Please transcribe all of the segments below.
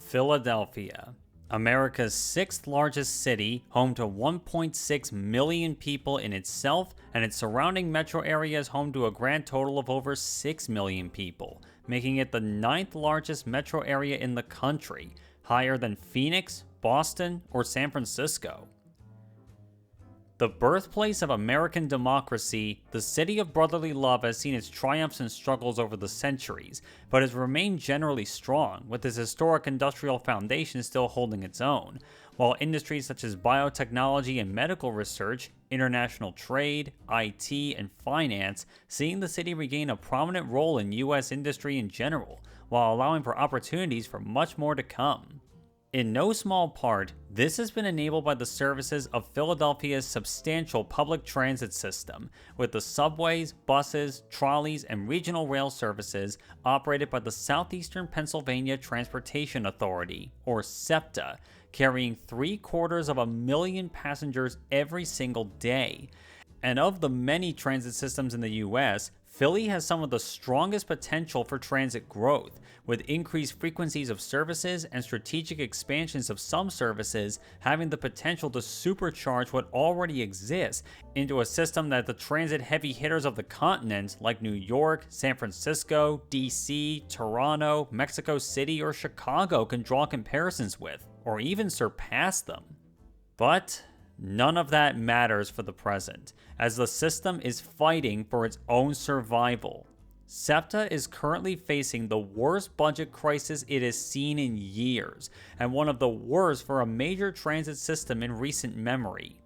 Philadelphia, America's sixth largest city, home to 1.6 million people in itself, and its surrounding metro area is home to a grand total of over 6 million people, making it the ninth largest metro area in the country, higher than Phoenix, Boston, or San Francisco. The birthplace of American democracy, the city of brotherly love has seen its triumphs and struggles over the centuries, but has remained generally strong, with its historic industrial foundation still holding its own, while industries such as biotechnology and medical research, international trade, IT, and finance seeing the city regain a prominent role in U.S. industry in general, while allowing for opportunities for much more to come. In no small part, this has been enabled by the services of Philadelphia's substantial public transit system, with the subways, buses, trolleys, and regional rail services operated by the Southeastern Pennsylvania Transportation Authority, or SEPTA, carrying 750,000 passengers every single day. And of the many transit systems in the US, Philly has some of the strongest potential for transit growth, with increased frequencies of services and strategic expansions of some services having the potential to supercharge what already exists into a system that the transit heavy hitters of the continent like New York, San Francisco, DC, Toronto, Mexico City, or Chicago can draw comparisons with, or even surpass them. But none of that matters for the present, as the system is fighting for its own survival. SEPTA is currently facing the worst budget crisis it has seen in years, and one of the worst for a major transit system in recent memory.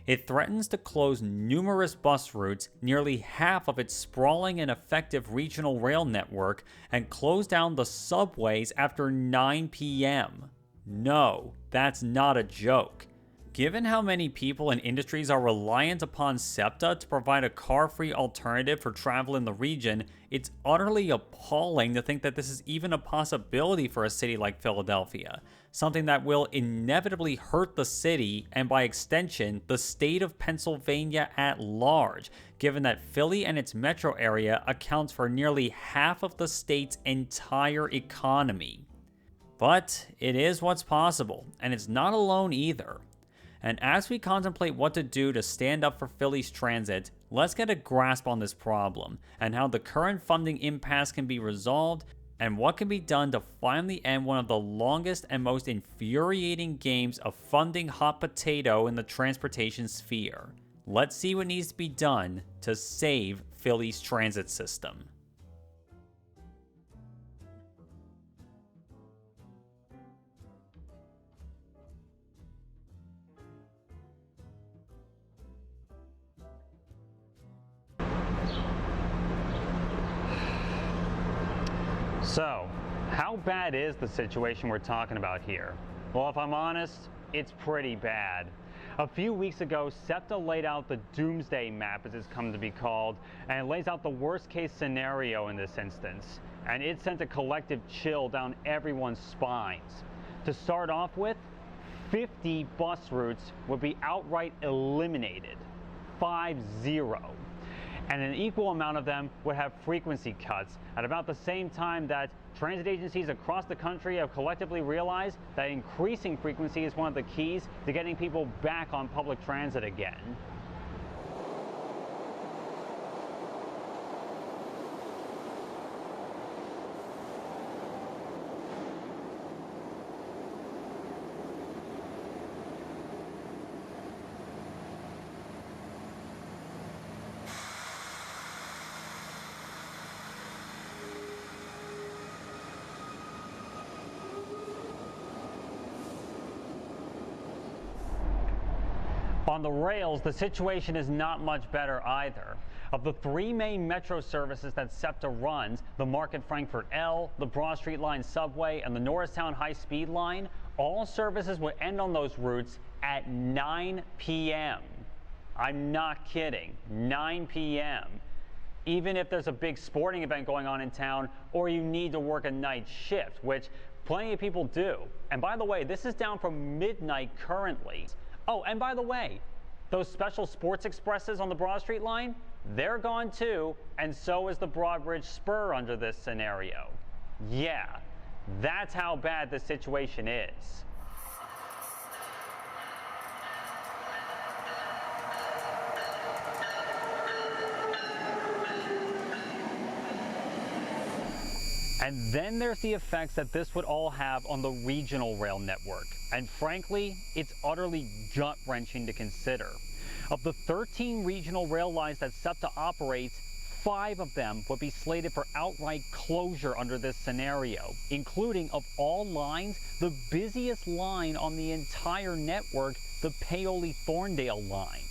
It threatens to close numerous bus routes, nearly half of its sprawling and effective regional rail network, and close down the subways after 9 p.m. No, that's not a joke. Given how many people and industries are reliant upon SEPTA to provide a car-free alternative for travel in the region, it's utterly appalling to think that this is even a possibility for a city like Philadelphia, something that will inevitably hurt the city and by extension, the state of Pennsylvania at large, given that Philly and its metro area accounts for nearly half of the state's entire economy. But it is what's possible, and it's not alone either. And as we contemplate what to do to stand up for Philly's transit, let's get a grasp on this problem and how the current funding impasse can be resolved and what can be done to finally end one of the longest and most infuriating games of funding hot potato in the transportation sphere. Let's see what needs to be done to save Philly's transit system. So, how bad is the situation we're talking about here? Well, if I'm honest, it's pretty bad. A few weeks ago, SEPTA laid out the doomsday map, as it's come to be called, and it lays out the worst case scenario in this instance. And it sent a collective chill down everyone's spines. To start off with, 50 bus routes would be outright eliminated. 50. And an equal amount of them would have frequency cuts at about the same time that transit agencies across the country have collectively realized that increasing frequency is one of the keys to getting people back on public transit again. On the rails, the situation is not much better either. Of the 3 main metro services that SEPTA runs, the Market Frankfurt L, the Broad Street Line subway, and the Norristown High-Speed Line, all services would end on those routes at 9 p.m. I'm not kidding, 9 p.m. Even if there's a big sporting event going on in town, or you need to work a night shift, which plenty of people do. And by the way, this is down from midnight currently. Oh, and by the way, those special sports expresses on the Broad Street Line, they're gone too, and so is the Broadbridge Spur under this scenario. Yeah, That's how bad the situation is. And then there's the effects that this would all have on the regional rail network. And frankly, it's utterly gut-wrenching to consider. Of the 13 regional rail lines that SEPTA operates, 5 of them would be slated for outright closure under this scenario, including, of all lines, the busiest line on the entire network, the Paoli-Thorndale line.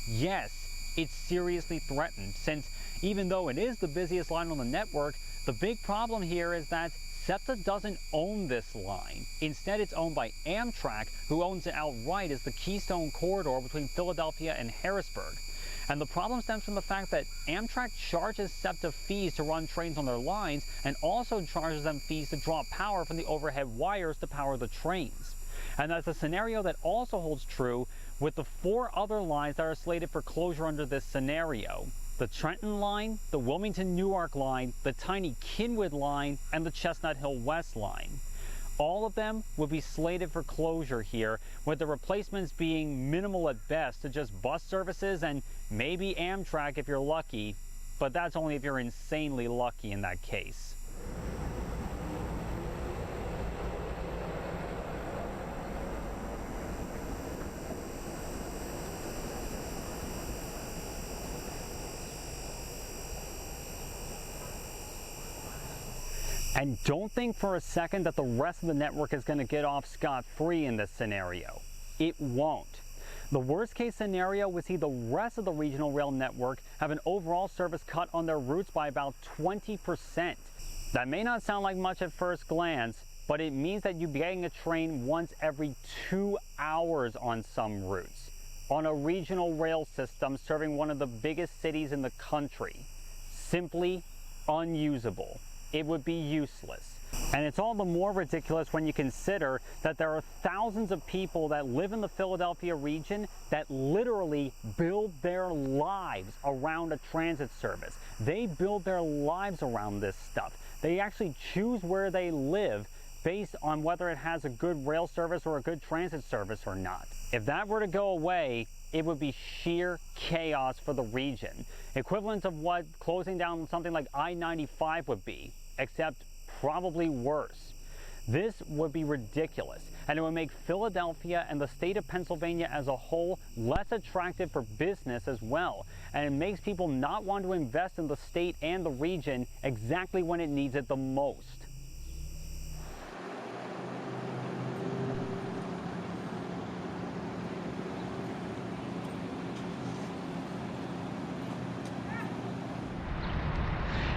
Yes, it's seriously threatened, since even though it is the busiest line on the network, the big problem here is that SEPTA doesn't own this line. Instead, it's owned by Amtrak, who owns it outright as the Keystone Corridor between Philadelphia and Harrisburg. And the problem stems from the fact that Amtrak charges SEPTA fees to run trains on their lines and also charges them fees to draw power from the overhead wires to power the trains. And that's a scenario that also holds true with the 4 other lines that are slated for closure under this scenario. The Trenton line, the Wilmington-Newark line, the tiny Kinwood line, and the Chestnut Hill West line. All of them will be slated for closure here, with the replacements being minimal at best to just bus services and maybe Amtrak if you're lucky, but that's only if you're insanely lucky in that case. And don't think for a second that the rest of the network is going to get off scot-free in this scenario. It won't. The worst case scenario would see the rest of the regional rail network have an overall service cut on their routes by about 20%. That may not sound like much at first glance, but it means that you'd be getting a train once every 2 hours on some routes, on a regional rail system serving one of the biggest cities in the country. Simply unusable. It would be useless. And it's all the more ridiculous when you consider that there are thousands of people that live in the Philadelphia region that literally build their lives around a transit service. They build their lives around this stuff. They actually choose where they live based on whether it has a good rail service or a good transit service or not. If that were to go away, it would be sheer chaos for the region, equivalent of what closing down something like I-95 would be, except probably worse. This would be ridiculous, and it would make Philadelphia and the state of Pennsylvania as a whole less attractive for business as well, and it makes people not want to invest in the state and the region exactly when it needs it the most.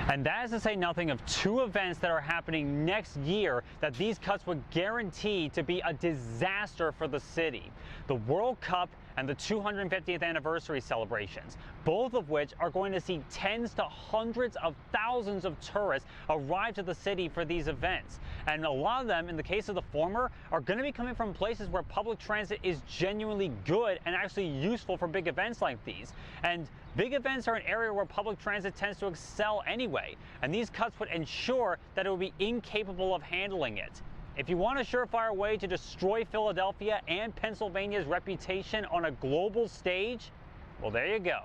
And that is to say nothing of 2 events that are happening next year that these cuts would guarantee to be a disaster for the city. The World Cup and the 250th anniversary celebrations, both of which are going to see tens to hundreds of thousands of tourists arrive to the city for these events. And a lot of them, in the case of the former, are going to be coming from places where public transit is genuinely good and actually useful for big events like these. And big events are an area where public transit tends to excel anyway, and these cuts would ensure that it would be incapable of handling it. If you want a surefire way to destroy Philadelphia and Pennsylvania's reputation on a global stage, well, there you go.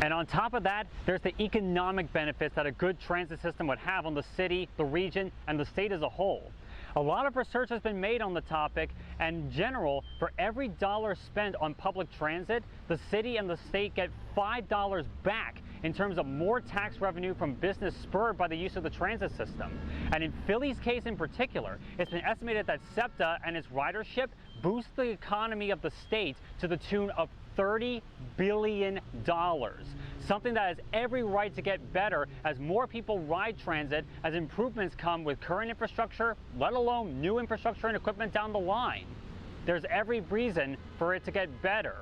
And on top of that, there's the economic benefits that a good transit system would have on the city, the region, and the state as a whole. A lot of research has been made on the topic, and in general, for every dollar spent on public transit, the city and the state get $5 back in terms of more tax revenue from business spurred by the use of the transit system. And in Philly's case in particular, it's been estimated that SEPTA and its ridership boost the economy of the state to the tune of $30 billion, something that has every right to get better as more people ride transit, as improvements come with current infrastructure, let alone new infrastructure and equipment down the line. There's every reason for it to get better.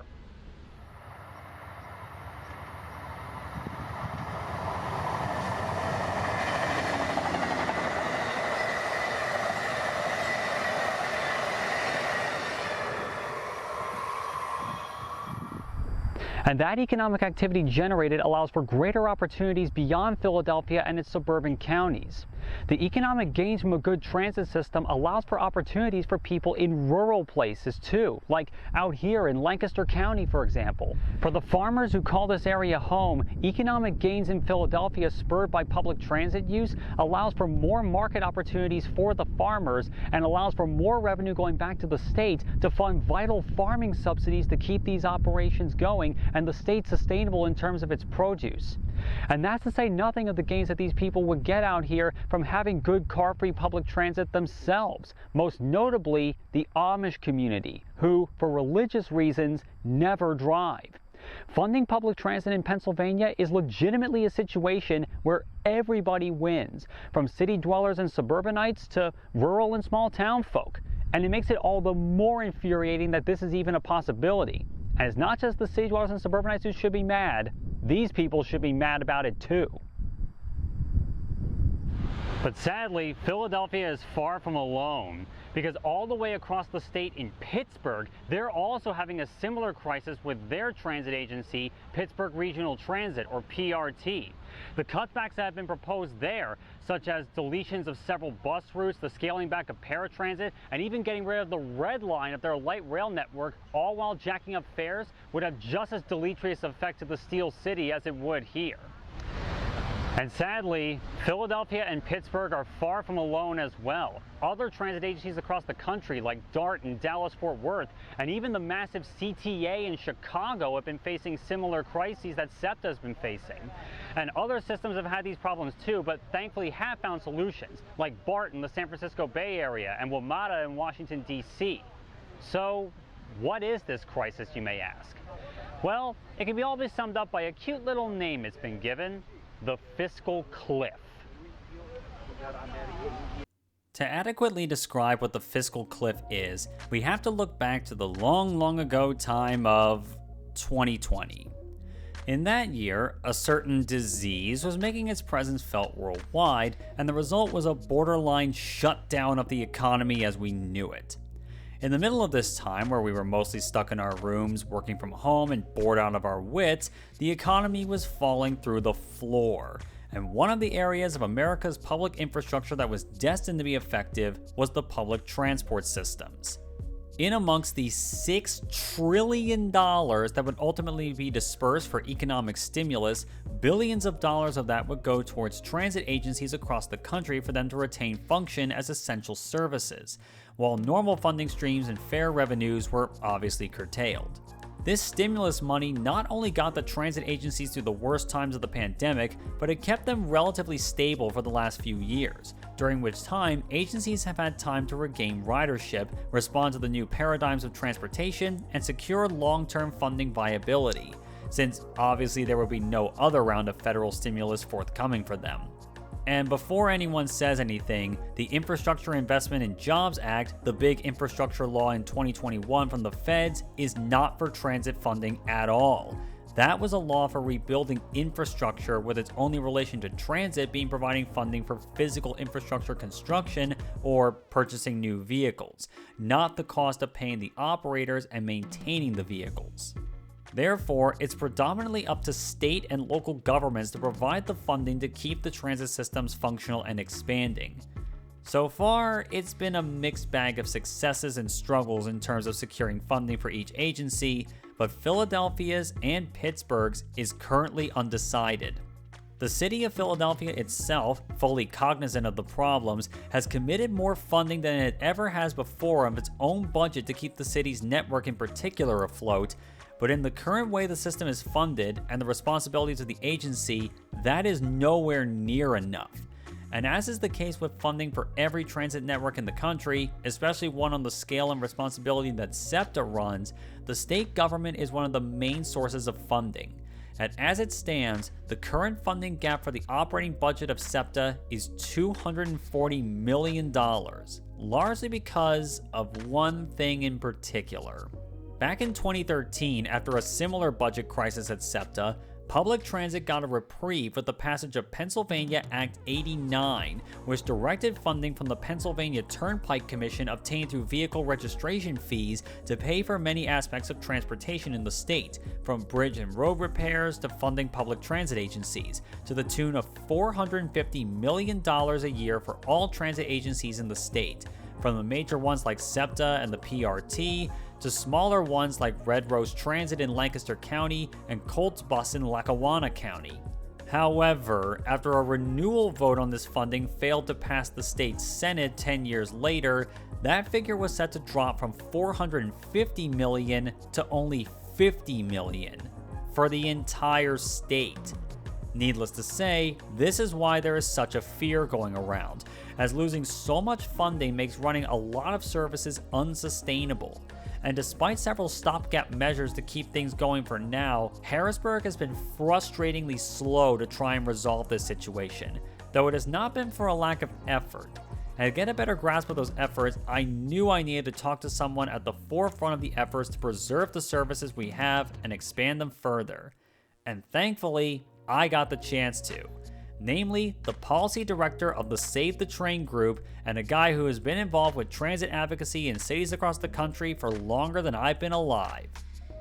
And that economic activity generated allows for greater opportunities beyond Philadelphia and its suburban counties. The economic gains from a good transit system allows for opportunities for people in rural places too, like out here in Lancaster County, for example. For the farmers who call this area home, economic gains in Philadelphia spurred by public transit use allows for more market opportunities for the farmers and allows for more revenue going back to the state to fund vital farming subsidies to keep these operations going and the state sustainable in terms of its produce. And that's to say nothing of the gains that these people would get out here from having good car-free public transit themselves, most notably the Amish community, who, for religious reasons, never drive. Funding public transit in Pennsylvania is legitimately a situation where everybody wins, from city dwellers and suburbanites to rural and small town folk. And it makes it all the more infuriating that this is even a possibility. And it's not just the city dwellers and suburbanites who should be mad. These people should be mad about it too. But sadly, Philadelphia is far from alone, because all the way across the state in Pittsburgh, they're also having a similar crisis with their transit agency, Pittsburgh Regional Transit, or PRT. The cutbacks that have been proposed there, such as deletions of several bus routes, the scaling back of paratransit, and even getting rid of the red line of their light rail network, all while jacking up fares, would have just as deleterious effect to the Steel City as it would here. And sadly, Philadelphia and Pittsburgh are far from alone as well. Other transit agencies across the country, like DART and Dallas-Fort Worth, and even the massive CTA in Chicago, have been facing similar crises that SEPTA has been facing. And other systems have had these problems too, but thankfully have found solutions, like BART in the San Francisco Bay Area and WMATA in Washington, D.C. So, what is this crisis, you may ask? Well, it can be all be summed up by a cute little name it's been given: the Fiscal Cliff. To adequately describe what the fiscal cliff is, we have to look back to the long ago time of 2020. In that year, a certain disease was making its presence felt worldwide, and the result was a borderline shutdown of the economy as we knew it. In the middle of this time, where we were mostly stuck in our rooms, working from home, and bored out of our wits, the economy was falling through the floor. And one of the areas of America's public infrastructure that was destined to be effective was the public transport systems. In amongst the $6 trillion that would ultimately be dispersed for economic stimulus, billions of dollars of that would go towards transit agencies across the country for them to retain function as essential services, while normal funding streams and fare revenues were obviously curtailed. This stimulus money not only got the transit agencies through the worst times of the pandemic, but it kept them relatively stable for the last few years, during which time agencies have had time to regain ridership, respond to the new paradigms of transportation, and secure long-term funding viability, since obviously there would be no other round of federal stimulus forthcoming for them. And before anyone says anything, the Infrastructure Investment and Jobs Act, the big infrastructure law in 2021 from the feds, is not for transit funding at all. That was a law for rebuilding infrastructure, with its only relation to transit being providing funding for physical infrastructure construction or purchasing new vehicles, not the cost of paying the operators and maintaining the vehicles. Therefore, it's predominantly up to state and local governments to provide the funding to keep the transit systems functional and expanding. So far, it's been a mixed bag of successes and struggles in terms of securing funding for each agency, but Philadelphia's and Pittsburgh's is currently undecided. The city of Philadelphia itself, fully cognizant of the problems, has committed more funding than it ever has before of its own budget to keep the city's network in particular afloat. But in the current way the system is funded and the responsibilities of the agency, that is nowhere near enough. And as is the case with funding for every transit network in the country, especially one on the scale and responsibility that SEPTA runs, the state government is one of the main sources of funding. And as it stands, the current funding gap for the operating budget of SEPTA is $240 million, largely because of one thing in particular. Back in 2013, after a similar budget crisis at SEPTA, public transit got a reprieve with the passage of Pennsylvania Act 89, which directed funding from the Pennsylvania Turnpike Commission obtained through vehicle registration fees to pay for many aspects of transportation in the state, from bridge and road repairs to funding public transit agencies, to the tune of $450 million a year for all transit agencies in the state, from the major ones like SEPTA and the PRT, to smaller ones like Red Rose Transit in Lancaster County and Colts Bus in Lackawanna County. However, after a renewal vote on this funding failed to pass the state Senate 10 years later, that figure was set to drop from $450 million to only $50 million for the entire state. Needless to say, this is why there is such a fear going around, as losing so much funding makes running a lot of services unsustainable. And despite several stopgap measures to keep things going for now, Harrisburg has been frustratingly slow to try and resolve this situation, though it has not been for a lack of effort. And to get a better grasp of those efforts, I knew I needed to talk to someone at the forefront of the efforts to preserve the services we have and expand them further. And thankfully, I got the chance to. Namely, the policy director of the Save the Train group and a guy who has been involved with transit advocacy in cities across the country for longer than I've been alive,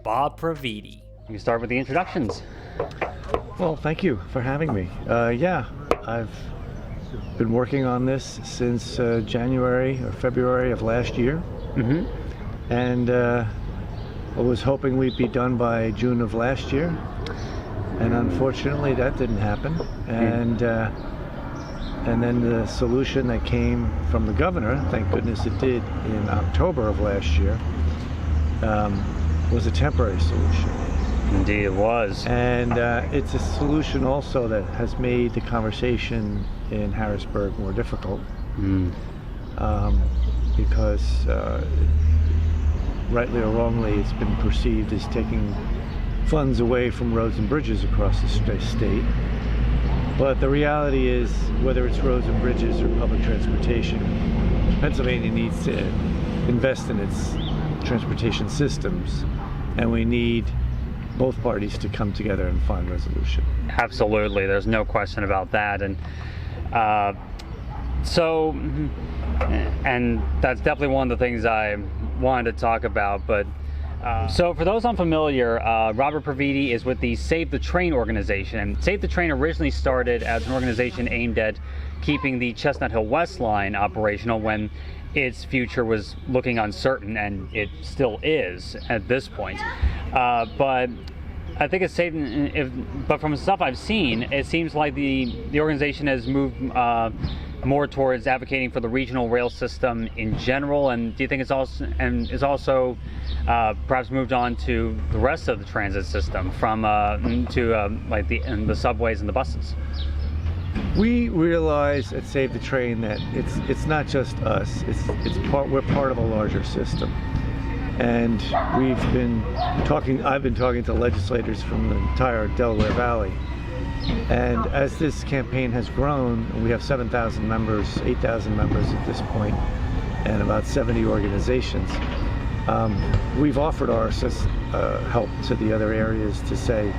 Bob Praviti. You can start with the introductions. Well, thank you for having me. I've been working on this since January or February of last year. And I was hoping we'd be done by June of last year. And unfortunately, that didn't happen. And then the solution that came from the governor, thank goodness it did, in October of last year, was a temporary solution. Indeed, it was. And it's a solution also that has made the conversation in Harrisburg more difficult, because rightly or wrongly, it's been perceived as taking funds away from roads and bridges across the state. But the reality is, whether it's roads and bridges or public transportation, Pennsylvania needs to invest in its transportation systems, and we need both parties to come together and find resolution. Absolutely, there's no question about that. And and that's definitely one of the things I wanted to talk about. But so for those unfamiliar, Robert Praviti is with the Save the Train organization. And Save the Train originally started as an organization aimed at keeping the Chestnut Hill West line operational when its future was looking uncertain, and it still is at this point. But I think it's but from stuff I've seen, it seems like the organization has moved more towards advocating for the regional rail system in general. And do you think it's also perhaps moved on to the rest of the transit system, from like the subways and the buses? We realize at Save the Train that it's not just us. We're part of a larger system, and I've been talking to legislators from the entire Delaware Valley. And as this campaign has grown, we have 7,000 members, 8,000 members at this point, and about 70 organizations. We've offered our help to the other areas to say,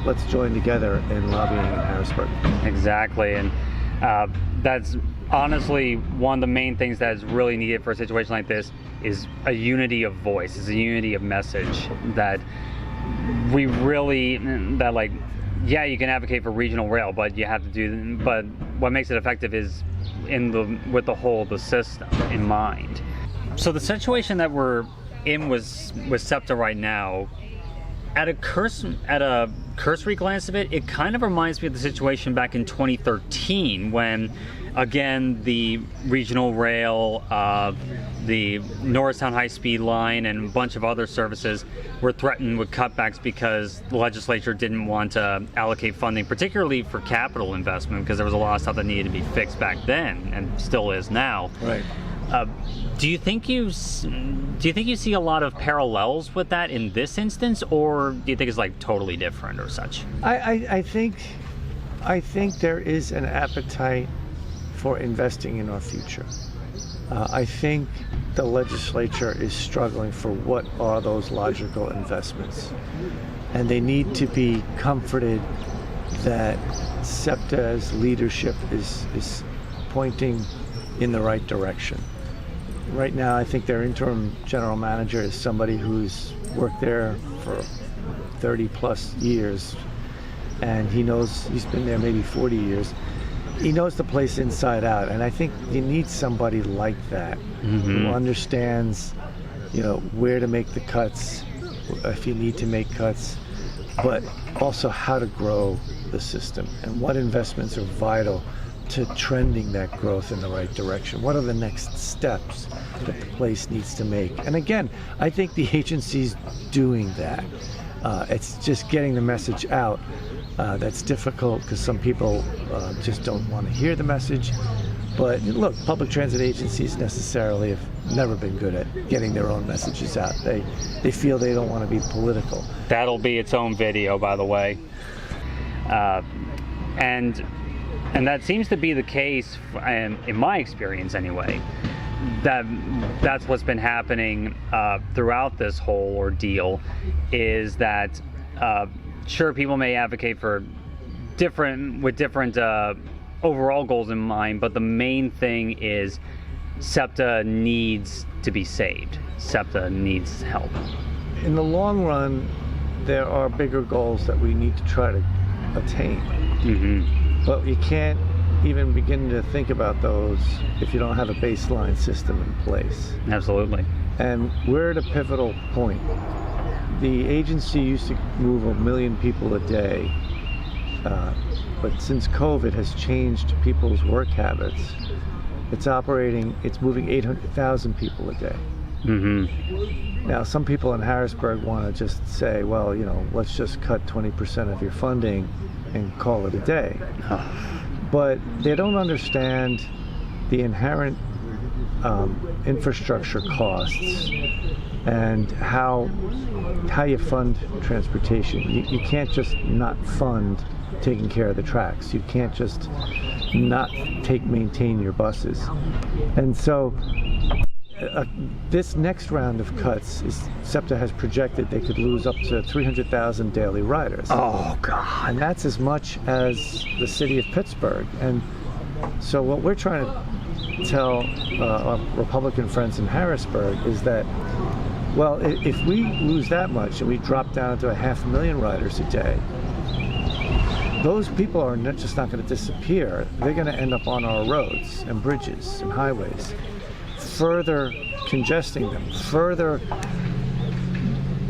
let's join together in lobbying in Harrisburg. Exactly, and that's honestly one of the main things that is really needed for a situation like this, is a unity of voice, is a unity of message that we really, yeah, you can advocate for regional rail, but you have to but what makes it effective is with the system in mind. So the situation that we're in with SEPTA right now, at a cursory glance of it, it kind of reminds me of the situation back in 2013 when, again, the regional rail, the Norristown high-speed line, and a bunch of other services were threatened with cutbacks because the legislature didn't want to allocate funding, particularly for capital investment, because there was a lot of stuff that needed to be fixed back then, and still is now. Right. Do you think you see a lot of parallels with that in this instance, or do you think it's like totally different or such? I think there is an appetite for investing in our future. I think the legislature is struggling for what are those logical investments. and they need to be comforted that SEPTA's leadership is pointing in the right direction. Right now, I think their interim general manager is somebody who's worked there for 30 plus years, and he's been there maybe 40 years. He knows the place inside out, and I think you need somebody like that who understands, where to make the cuts, if you need to make cuts, but also how to grow the system and what investments are vital to trending that growth in the right direction. What are the next steps that the place needs to make? And again, I think the agency's doing that. It's just getting the message out. That's difficult because some people just don't want to hear the message. But look, public transit agencies necessarily have never been good at getting their own messages out. They feel they don't want to be political. That'll be its own video, by the way. And that seems to be the case, in my experience anyway. That's what's been happening throughout this whole ordeal, is that sure, people may advocate for different overall goals in mind, but the main thing is SEPTA needs to be saved. SEPTA needs help. In the long run, there are bigger goals that we need to try to attain. But you can't even begin to think about those if you don't have a baseline system in place. Absolutely. And we're at a pivotal point. The agency used to move 1 million people a day, but since COVID has changed people's work habits, it's moving 800,000 people a day. Now, some people in Harrisburg want to just say, well, let's just cut 20% of your funding and call it a day. But they don't understand the inherent infrastructure costs and how you fund transportation. You can't just not fund taking care of the tracks. You can't just not maintain your buses. And so this next round of cuts, SEPTA has projected they could lose up to 300,000 daily riders. Oh, God. And that's as much as the city of Pittsburgh. And so what we're trying to tell our Republican friends in Harrisburg is that, well, if we lose that much and we drop down to 500,000 riders a day, those people are just not going to disappear. They're going to end up on our roads and bridges and highways, further congesting them, further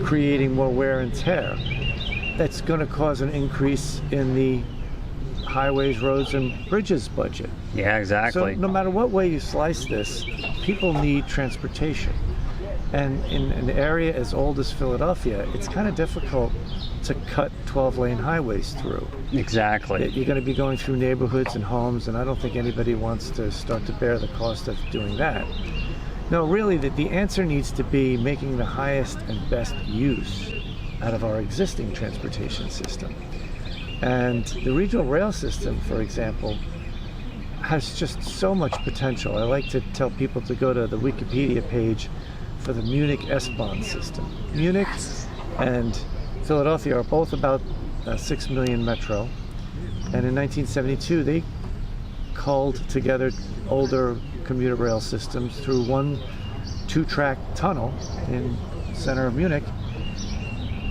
creating more wear and tear. That's going to cause an increase in the highways, roads, and bridges budget. Yeah, exactly. So no matter what way you slice this, people need transportation. And in an area as old as Philadelphia, it's kind of difficult to cut 12-lane highways through. Exactly. You're going to be going through neighborhoods and homes, and I don't think anybody wants to start to bear the cost of doing that. No, really, the answer needs to be making the highest and best use out of our existing transportation system. And the regional rail system, for example, has just so much potential. I like to tell people to go to the Wikipedia page for the Munich S-Bahn system. Munich and Philadelphia are both about 6 million metro, and in 1972 they culled together older commuter rail systems through one 2-track tunnel in the center of Munich,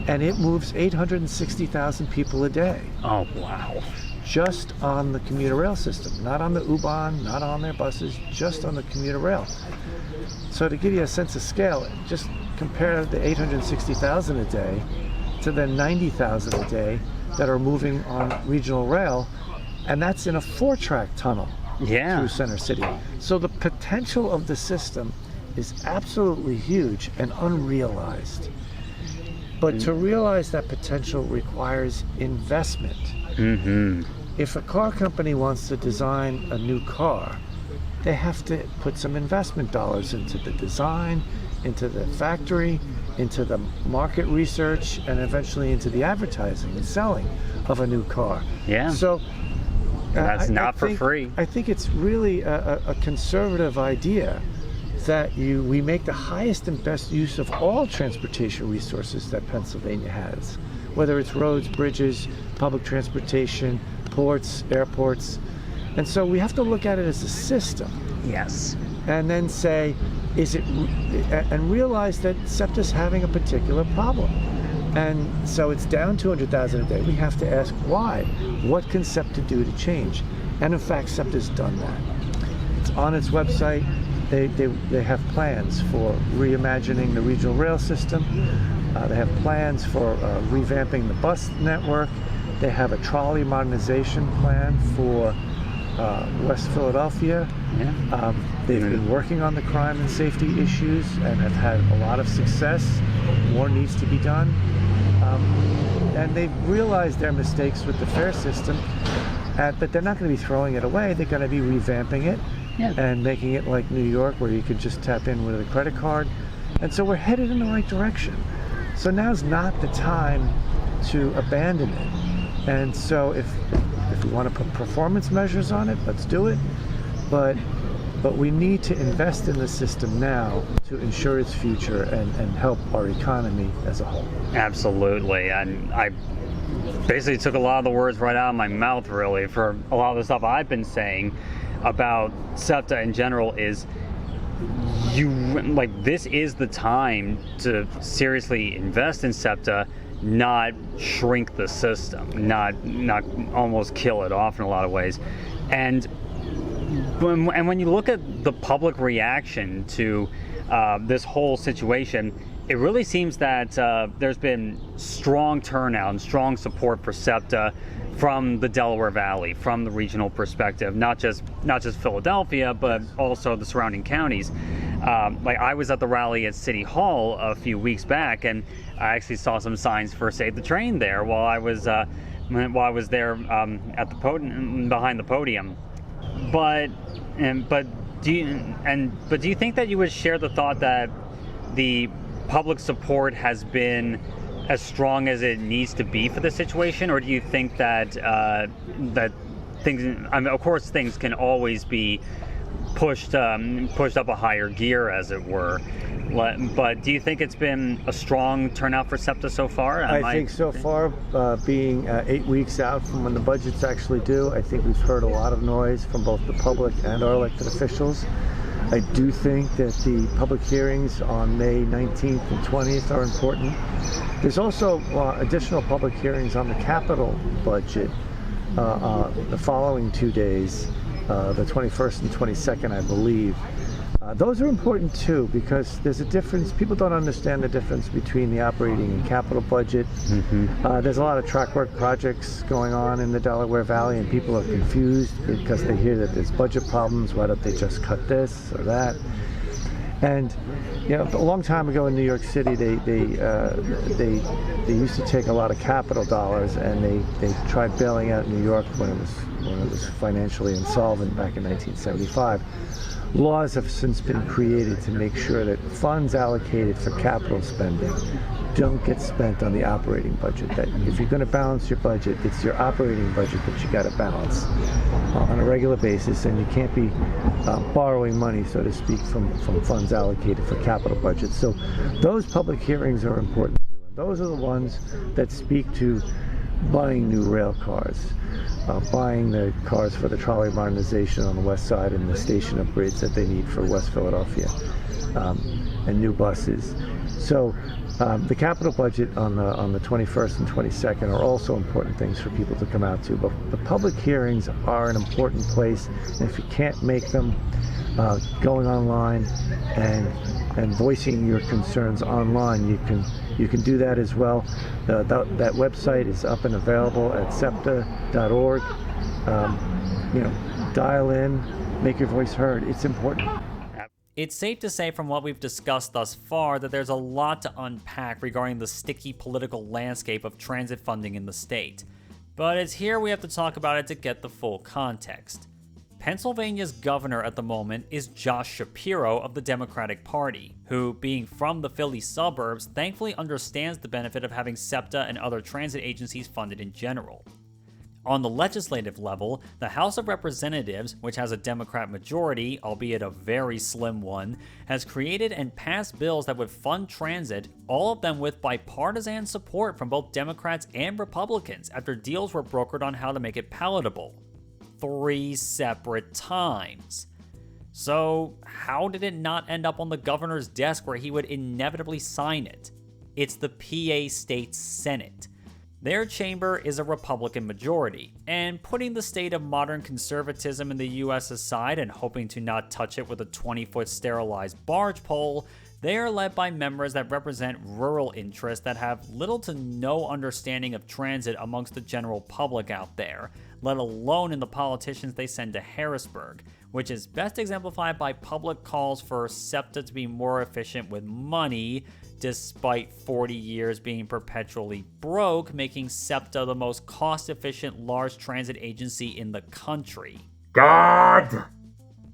and it moves 860,000 people a day. Oh, wow. Just on the commuter rail system, not on the U-Bahn, not on their buses, just on the commuter rail. So to give you a sense of scale, just compare the 860,000 a day to the 90,000 a day that are moving on regional rail, and that's in a 4-track tunnel through Center City. So the potential of the system is absolutely huge and unrealized. But to realize that potential requires investment. If a car company wants to design a new car, they have to put some investment dollars into the design, into the factory, into the market research, and eventually into the advertising and selling of a new car. Yeah. So that's not for free. I think it's really a conservative idea that we make the highest and best use of all transportation resources that Pennsylvania has, whether it's roads, bridges, public transportation, ports, airports. And so we have to look at it as a system. Yes. And then say, and realize that SEPTA's having a particular problem. And so it's down 200,000 a day. We have to ask why. What can SEPTA do to change? And in fact, SEPTA's done that. It's on its website. They have plans for reimagining the regional rail system. They have plans for revamping the bus network. They have a trolley modernization plan for West Philadelphia. Yeah. They've been working on the crime and safety issues and have had a lot of success. More needs to be done. And they've realized their mistakes with the fare system, but they're not going to be throwing it away. They're going to be revamping it and making it like New York, where you could just tap in with a credit card. And so we're headed in the right direction. So now's not the time to abandon it. And so if we want to put performance measures on it, let's do it. But we need to invest in the system now to ensure its future and help our economy as a whole. Absolutely. And I basically took a lot of the words right out of my mouth, really, for a lot of the stuff I've been saying about SEPTA in general. Is this is the time to seriously invest in SEPTA, not shrink the system, not almost kill it off in a lot of ways. And when you look at the public reaction to this whole situation, it really seems that there's been strong turnout and strong support for SEPTA from the Delaware Valley, from the regional perspective, not just Philadelphia, but also the surrounding counties. I was at the rally at City Hall a few weeks back, and I actually saw some signs for Save the Train there while I was there at the podium, behind the podium. But do you think that you would share the thought that the public support has been as strong as it needs to be for the situation, or do you think that that things? I mean, of course, things can always be pushed up a higher gear, as it were. But do you think it's been a strong turnout for SEPTA so far? I think so far, being 8 weeks out from when the budget's actually due, I think we've heard a lot of noise from both the public and our elected officials. I do think that the public hearings on May 19th and 20th are important. There's also additional public hearings on the capital budget the following 2 days, the 21st and 22nd, I believe. Those are important too, because there's a difference. People don't understand the difference between the operating and capital budget. Mm-hmm. There's a lot of track work projects going on in the Delaware Valley, and people are confused because they hear that there's budget problems. Why don't they just cut this or that? And a long time ago in New York City, they used to take a lot of capital dollars, and they tried bailing out New York when it was financially insolvent back in 1975. Laws have since been created to make sure that funds allocated for capital spending don't get spent on the operating budget. That if you're going to balance your budget, it's your operating budget that you got to balance on a regular basis, and you can't be borrowing money, so to speak, from funds allocated for capital budgets. So those public hearings are important too. And those are the ones that speak to buying new rail cars, buying the cars for the trolley modernization on the west side and the station upgrades that they need for West Philadelphia, and new buses. So the capital budget on the 21st and 22nd are also important things for people to come out to. But the public hearings are an important place, and if you can't make them, going online and voicing your concerns online, you can do that as well. That website is up and available at septa.org. Dial in, make your voice heard. It's important. It's safe to say from what we've discussed thus far that there's a lot to unpack regarding the sticky political landscape of transit funding in the state. But it's here we have to talk about it to get the full context. Pennsylvania's governor at the moment is Josh Shapiro of the Democratic Party, who, being from the Philly suburbs, thankfully understands the benefit of having SEPTA and other transit agencies funded in general. On the legislative level, the House of Representatives, which has a Democrat majority, albeit a very slim one, has created and passed bills that would fund transit, all of them with bipartisan support from both Democrats and Republicans after deals were brokered on how to make it palatable. 3 separate times. So, how did it not end up on the governor's desk where he would inevitably sign it? It's the PA State Senate. Their chamber is a Republican majority, and putting the state of modern conservatism in the US aside and hoping to not touch it with a 20-foot sterilized barge pole, they are led by members that represent rural interests that have little to no understanding of transit amongst the general public out there, let alone in the politicians they send to Harrisburg, which is best exemplified by public calls for SEPTA to be more efficient with money, despite 40 years being perpetually broke, making SEPTA the most cost-efficient large transit agency in the country. God!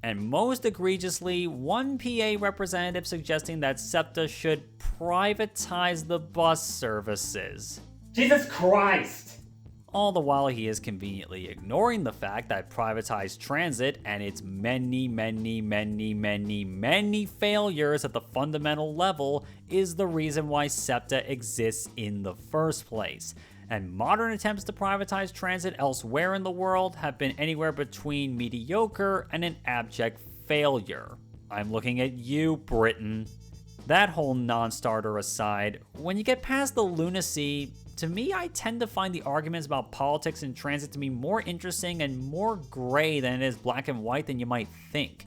And most egregiously, one PA representative suggesting that SEPTA should privatize the bus services. Jesus Christ! All the while he is conveniently ignoring the fact that privatized transit and its many failures at the fundamental level is the reason why SEPTA exists in the first place. And modern attempts to privatize transit elsewhere in the world have been anywhere between mediocre and an abject failure. I'm looking at you, Britain. That whole non-starter aside, when you get past the lunacy, to me, I tend to find the arguments about politics and transit to be more interesting and more gray than it is black and white than you might think.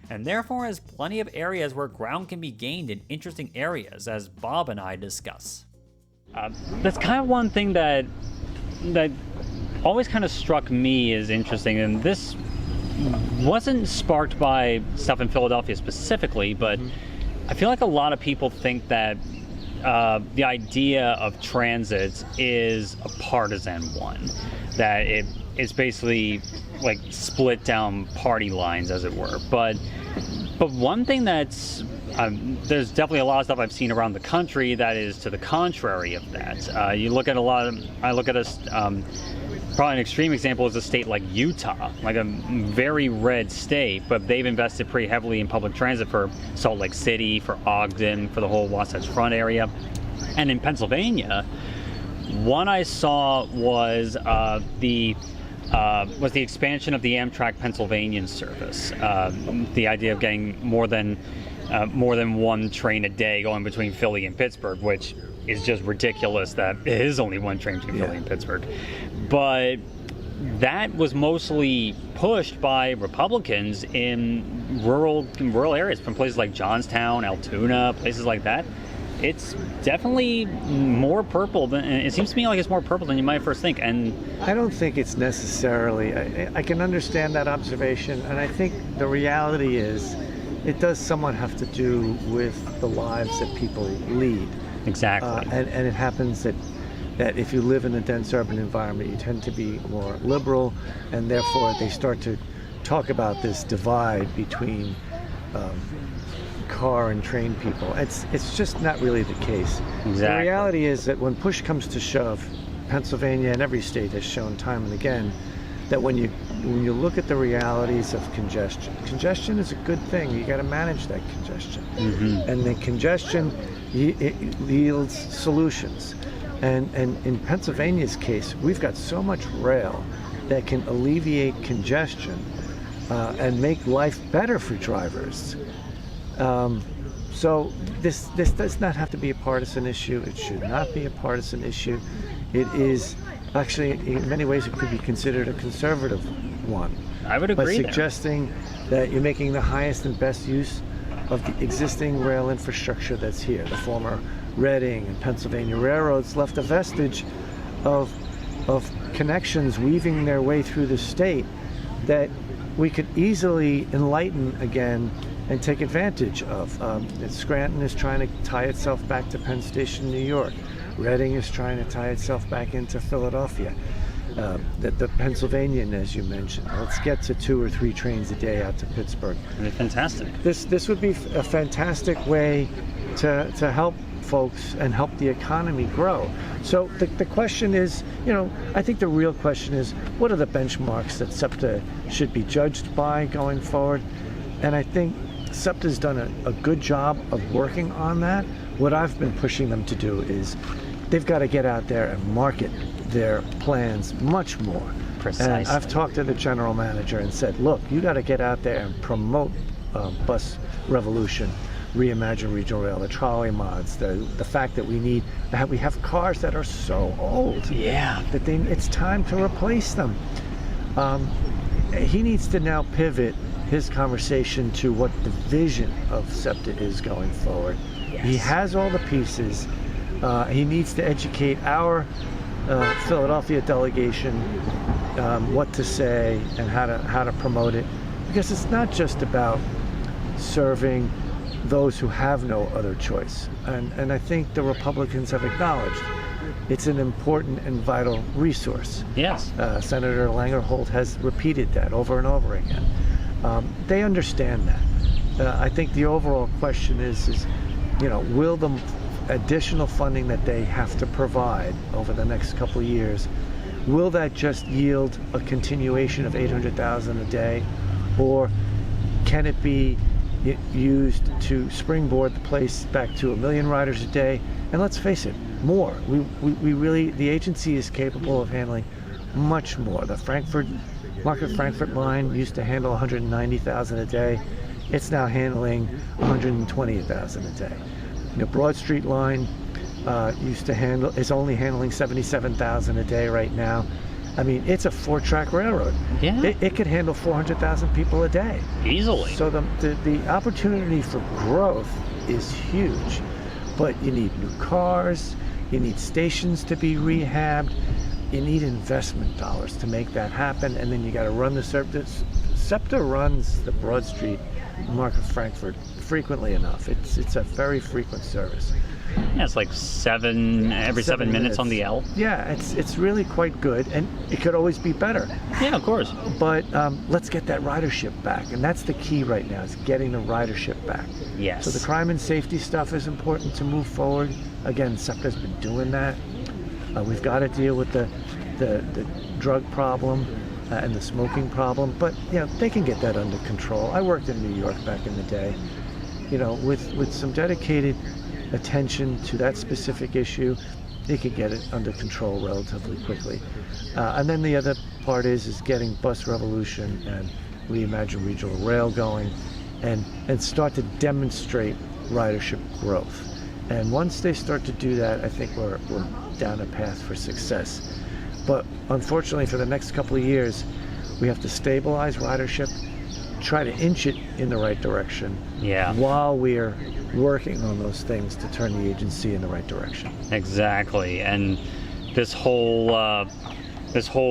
And therefore has plenty of areas where ground can be gained in interesting areas, as Bob and I discuss. That's kind of one thing that always kind of struck me as interesting, and this wasn't sparked by stuff in Philadelphia specifically, but I feel like a lot of people think that the idea of transit is a partisan one, that it's basically like split down party lines, as it were. But one thing that's there's definitely a lot of stuff I've seen around the country that is to the contrary of that. You look at probably an extreme example is a state like Utah, like a very red state, but they've invested pretty heavily in public transit for Salt Lake City, for Ogden, for the whole Wasatch Front area. And in Pennsylvania, one I saw was the expansion of the Amtrak Pennsylvanian service. The idea of getting more than one train a day going between Philly and Pittsburgh, which is just ridiculous that it is only one train between Philly and Pittsburgh. But that was mostly pushed by Republicans in rural areas, from places like Johnstown, Altoona, places like that. It's definitely more purple than it seems to me like it's more purple than you might first think. And I don't think it's necessarily. I can understand that observation, and I think the reality is it does somewhat have to do with the lives that people lead. Exactly. And it happens that if you live in a dense urban environment, you tend to be more liberal, and therefore they start to talk about this divide between car and train people. It's just not really the case. Exactly. The reality is that when push comes to shove, Pennsylvania and every state has shown time and again that when you look at the realities of congestion is a good thing. You got to manage that congestion, and the congestion it yields solutions. And in Pennsylvania's case, we've got so much rail that can alleviate congestion and make life better for drivers. So this does not have to be a partisan issue. It should not be a partisan issue. It is actually, in many ways, it could be considered a conservative one. I would agree. By suggesting that you're making the highest and best use of the existing rail infrastructure that's here. The former Reading and Pennsylvania railroads left a vestige of connections weaving their way through the state that we could easily enlighten again and take advantage of. Scranton is trying to tie itself back to Penn Station, New York. Reading is trying to tie itself back into Philadelphia. The Pennsylvanian, as you mentioned, let's get to 2 or 3 trains a day out to Pittsburgh. Fantastic. This would be a fantastic way to help folks and help the economy grow. So the question is, I think the real question is, what are the benchmarks that SEPTA should be judged by going forward? And I think SEPTA's done a good job of working on that. What I've been pushing them to do is they've got to get out there and market their plans much more. Precisely. And I've talked to the general manager and said, look, you got to get out there and promote bus revolution, reimagine regional rail, the trolley mods, the fact that we have cars that are so old that it's time to replace them. He needs to now pivot his conversation to what the vision of SEPTA is going forward. Yes. He has all the pieces. He needs to educate our Philadelphia delegation what to say and how to promote it, because it's not just about serving those who have no other choice. And I think the Republicans have acknowledged it's an important and vital resource. Yes. Senator Langerholt has repeated that over and over again. They understand that. I think the overall question is, will the additional funding that they have to provide over the next couple of years, will that just yield a continuation of $800,000 a day, or can it be used to springboard the place back to 1 million riders a day? And let's face it, more. We really, the agency is capable of handling much more. The Market Frankfurt line used to handle 190,000 a day. It's now handling 120,000 a day. The Broad Street line is only handling 77,000 a day right now. I mean, it's a 4-track railroad. Yeah. It could handle 400,000 people a day. Easily. So the opportunity for growth is huge. But you need new cars, you need stations to be rehabbed, you need investment dollars to make that happen, and then you got to run the service. SEPTA runs the Broad Street Market Frankfurt frequently enough. It's a very frequent service. Yeah, it's like every 7 minutes on the L. Yeah, it's really quite good, and it could always be better. Yeah, of course. But let's get that ridership back, and that's the key right now, is getting the ridership back. Yes. So the crime and safety stuff is important to move forward. Again, SEPTA's been doing that. We've got to deal with the drug problem and the smoking problem, but they can get that under control. I worked in New York back in the day. With some dedicated attention to that specific issue, they could get it under control relatively quickly. And then the other part is getting bus revolution and reimagine regional rail going, and start to demonstrate ridership growth. And once they start to do that, I think we're down a path for success. But unfortunately, for the next couple of years, we have to stabilize ridership, try to inch it in the right direction, while we're working on those things to turn the agency in the right direction. Exactly. And this whole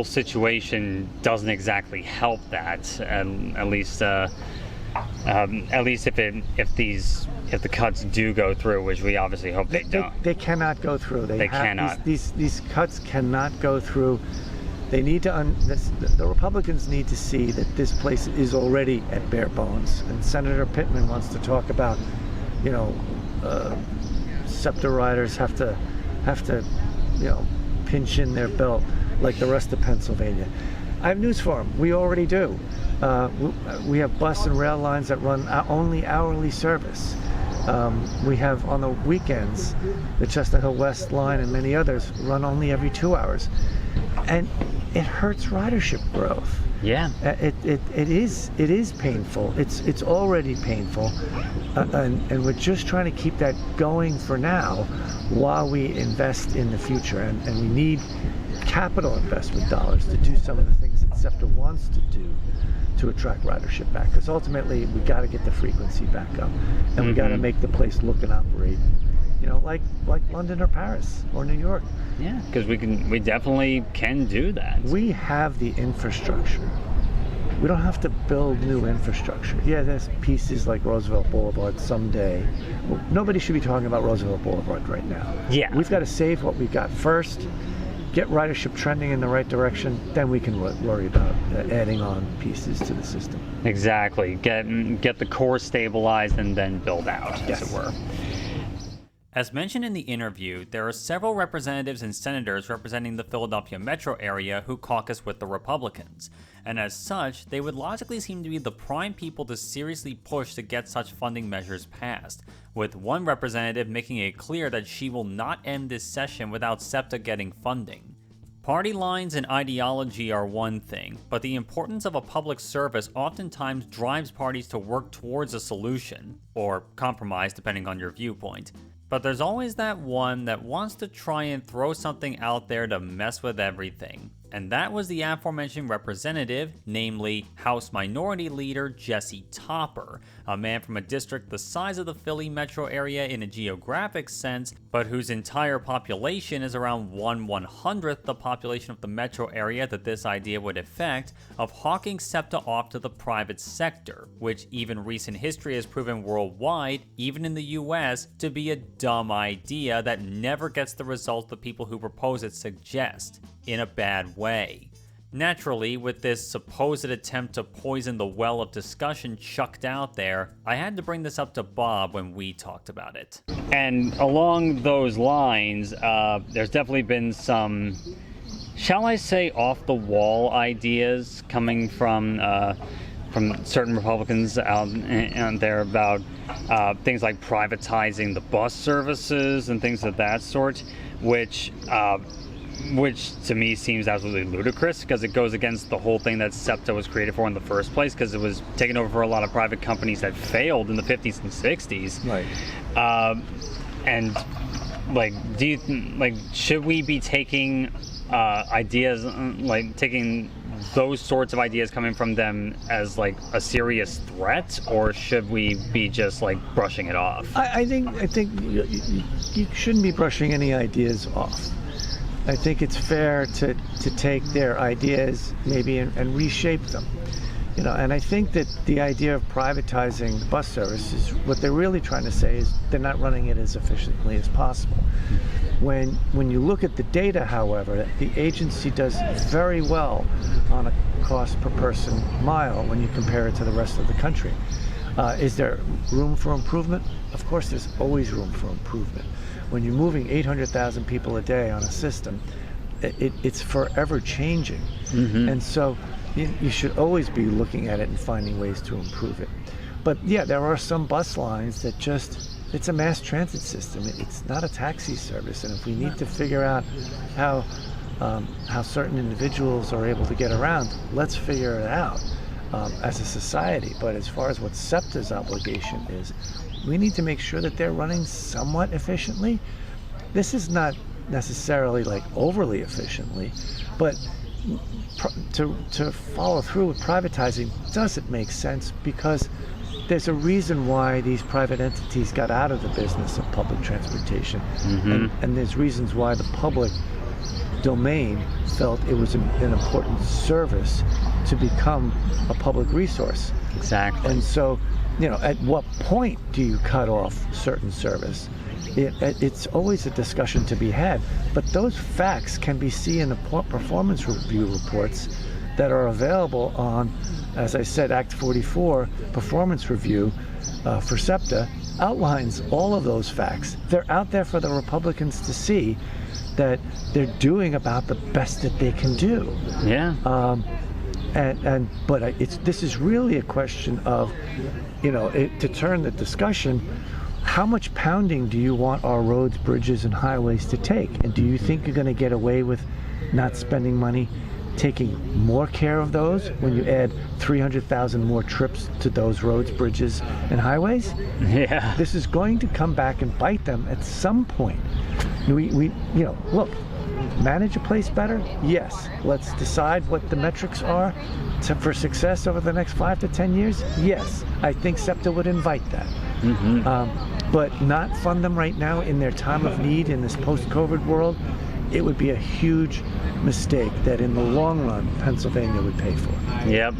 situation doesn't exactly help that. At least if the cuts do go through, which we obviously hope they don't. They cannot go through. They cannot. These cuts cannot go through. They need to. The Republicans need to see that this place is already at bare bones. And Senator Pittman wants to talk about, SEPTA riders have to, pinch in their belt like the rest of Pennsylvania. I have news for them. We already do. We have bus and rail lines that run only hourly service. We have on the weekends, the Chestnut Hill West line and many others run only every 2 hours. And it hurts ridership growth. Yeah. It is painful. It's already painful. And we're just trying to keep that going for now while we invest in the future. And we need capital investment dollars to do some of the things that SEPTA wants to do to attract ridership back, because ultimately we got to get the frequency back up, and we got to make the place look and operate, like London or Paris or New York. Yeah, because we definitely can do that. We have the infrastructure. We don't have to build new infrastructure. Yeah, there's pieces like Roosevelt Boulevard someday. Nobody should be talking about Roosevelt Boulevard right now. Yeah, we've got to save what we got first, get ridership trending in the right direction, then we can worry about adding on pieces to the system. Exactly. Get the core stabilized and then build out, as it were. As mentioned in the interview, there are several representatives and senators representing the Philadelphia metro area who caucus with the Republicans, and as such, they would logically seem to be the prime people to seriously push to get such funding measures passed, with one representative making it clear that she will not end this session without SEPTA getting funding. Party lines and ideology are one thing, but the importance of a public service oftentimes drives parties to work towards a solution, or compromise depending on your viewpoint. But there's always that one that wants to try and throw something out there to mess with everything. And that was the aforementioned representative, namely House Minority Leader Jesse Topper, a man from a district the size of the Philly metro area in a geographic sense, but whose entire population is around 1/100th the population of the metro area that this idea would affect, of hawking SEPTA off to the private sector, which even recent history has proven worldwide, even in the US, to be a dumb idea that never gets the results the people who propose it suggest, in a bad way. Naturally, with this supposed attempt to poison the well of discussion chucked out there, I had to bring this up to Bob when we talked about it. And along those lines, there's definitely been some, shall I say, off-the-wall ideas coming from certain Republicans out there about things like privatizing the bus services and things of that sort, which to me seems absolutely ludicrous because it goes against the whole thing that SEPTA was created for in the first place, because it was taken over for a lot of private companies that failed in the 50s and 60s. Right. And do you should we be taking ideas taking those sorts of ideas coming from them as a serious threat, or should we be just brushing it off? I think you shouldn't be brushing any ideas off. I think it's fair to take their ideas maybe and reshape them. And I think that the idea of privatizing the bus service is what they're really trying to say is they're not running it as efficiently as possible. When you look at the data, however, the agency does very well on a cost per person mile when you compare it to the rest of the country. Is there room for improvement? Of course, there's always room for improvement. When you're moving 800,000 people a day on a system, it's forever changing. Mm-hmm. And so you should always be looking at it and finding ways to improve it. But yeah, there are some bus lines that it's a mass transit system. It's not a taxi service. And if we need to figure out how certain individuals are able to get around, let's figure it out as a society. But as far as what SEPTA's obligation is, we need to make sure that they're running somewhat efficiently. This is not necessarily overly efficiently, but to follow through with privatizing doesn't make sense, because there's a reason why these private entities got out of the business of public transportation. Mm-hmm. And there's reasons why the public domain felt it was an important service to become a public resource. Exactly. And so, at what point do you cut off certain service? It's always a discussion to be had, but those facts can be seen in the performance review reports that are available on, as I said, Act 44 performance review for SEPTA outlines all of those facts. They're out there for the Republicans to see that they're doing about the best that they can do. Yeah. But this is really a question of, to turn the discussion, how much pounding do you want our roads, bridges, and highways to take? And do you think you're going to get away with not spending money taking more care of those when you add 300,000 more trips to those roads, bridges, and highways? Yeah. This is going to come back and bite them at some point. Look, manage a place better? Yes. Let's decide what the metrics are for success over the next 5 to 10 years? Yes. I think SEPTA would invite that. Mm-hmm. But not fund them right now in their time of need in this post-COVID world, it would be a huge mistake that in the long run, Pennsylvania would pay for. Yep.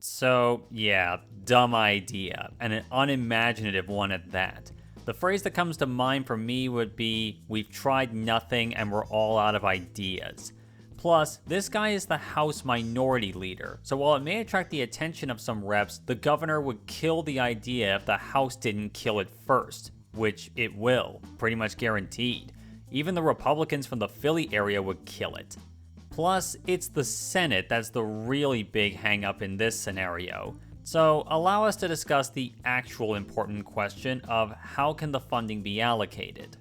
So, yeah, dumb idea, and an unimaginative one at that. The phrase that comes to mind for me would be, we've tried nothing and we're all out of ideas. Plus, this guy is the House Minority Leader, so while it may attract the attention of some reps, the governor would kill the idea if the House didn't kill it first. which it will, pretty much guaranteed. Even the Republicans from the Philly area would kill it. Plus, it's the Senate that's the really big hang-up in this scenario. So allow us to discuss the actual important question of how can the funding be allocated.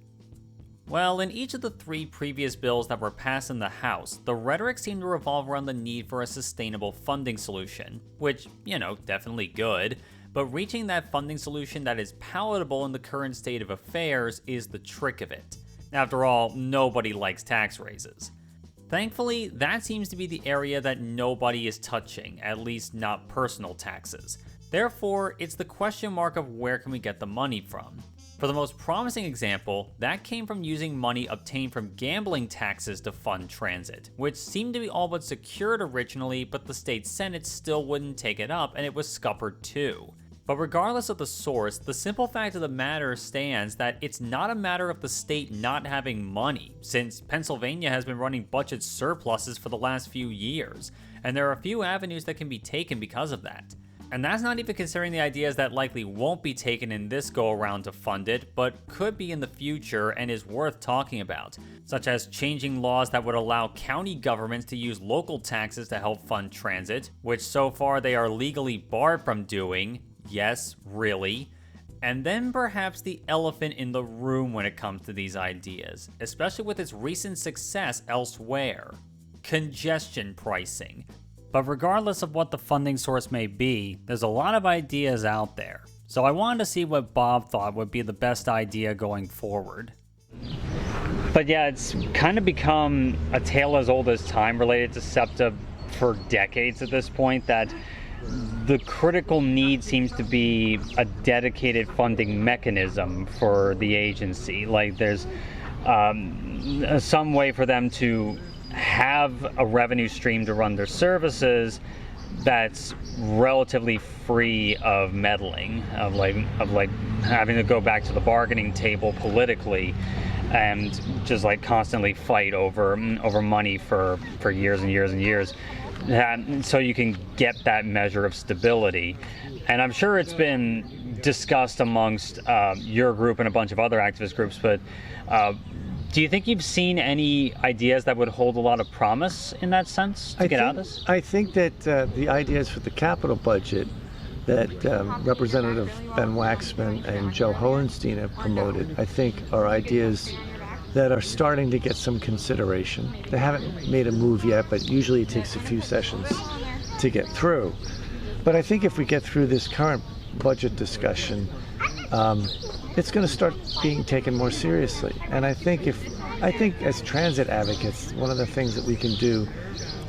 Well, in each of the 3 previous bills that were passed in the House, the rhetoric seemed to revolve around the need for a sustainable funding solution, which, definitely good, but reaching that funding solution that is palatable in the current state of affairs is the trick of it. After all, nobody likes tax raises. Thankfully, that seems to be the area that nobody is touching, at least not personal taxes. Therefore, it's the question mark of where can we get the money from. For the most promising example, that came from using money obtained from gambling taxes to fund transit, which seemed to be all but secured originally, but the state Senate still wouldn't take it up and it was scuppered too. But regardless of the source, the simple fact of the matter stands that it's not a matter of the state not having money, since Pennsylvania has been running budget surpluses for the last few years, and there are a few avenues that can be taken because of that. And that's not even considering the ideas that likely won't be taken in this go-around to fund it, but could be in the future and is worth talking about, such as changing laws that would allow county governments to use local taxes to help fund transit, which so far they are legally barred from doing. Yes, really. And then perhaps the elephant in the room when it comes to these ideas, especially with its recent success elsewhere: congestion pricing. But regardless of what the funding source may be, there's a lot of ideas out there. So I wanted to see what Bob thought would be the best idea going forward. But yeah, it's kind of become a tale as old as time related to SEPTA for decades at this point, that the critical need seems to be a dedicated funding mechanism for the agency. Like there's some way for them to have a revenue stream to run their services that's relatively free of meddling, of having to go back to the bargaining table politically and just constantly fight over money for years and years and years. So you can get that measure of stability. And I'm sure it's been discussed amongst your group and a bunch of other activist groups, but do you think you've seen any ideas that would hold a lot of promise in that sense to get out of this? I think that the ideas for the capital budget that Representative Ben Waxman and Joe Hohenstein have promoted, I think are ideas that are starting to get some consideration. They haven't made a move yet, but usually it takes a few sessions to get through. But I think if we get through this current budget discussion, it's going to start being taken more seriously. And I think as transit advocates, one of the things that we can do